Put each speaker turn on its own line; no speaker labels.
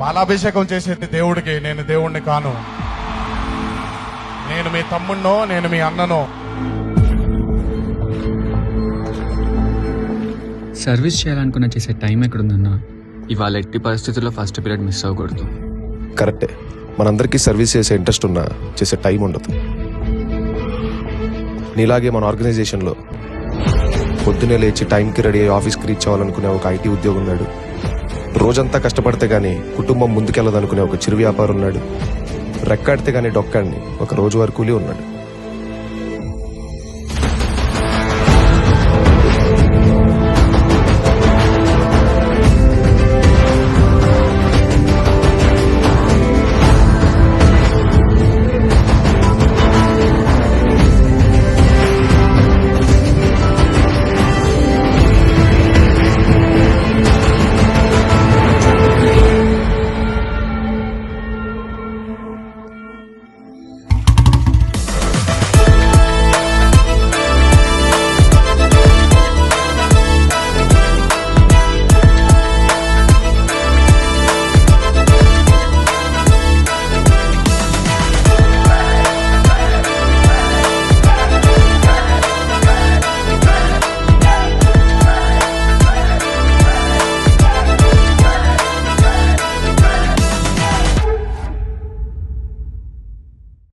పాలాభిషేకం చేసేది దేవుడికి, నేను దేవుణ్ణి కాను. నేను మీ తమ్ముడినో, నేను మీ అన్ననో.
సర్వీస్ చేయాలనుకున్న చేసే టైం ఎక్కడుందన్నా?
ఇవాళ ఎట్టి పరిస్థితుల్లో ఫస్ట్ పీరియడ్ మిస్ అవ్వకూడదు.
కరెక్టే, మనందరికీ సర్వీస్ చేసే ఇంట్రెస్ట్ ఉన్నా చేసే టైం ఉండదు. నీలాగే మన ఆర్గనైజేషన్లో పొద్దునే లేచి టైంకి రెడీ అయ్యి ఆఫీస్కి రీచ్ అవ్వాలనుకునే ఒక ఐటీ ఉద్యోగి ఉన్నాడు. రోజంతా కష్టపడితే గానీ కుటుంబం ముందుకెళ్ళదనుకునే ఒక చిరు వ్యాపారం ఉన్నాడు. రెక్కాడితే గానీ డొక్కాడిని ఒక రోజువారీ కూలీ ఉన్నాడు.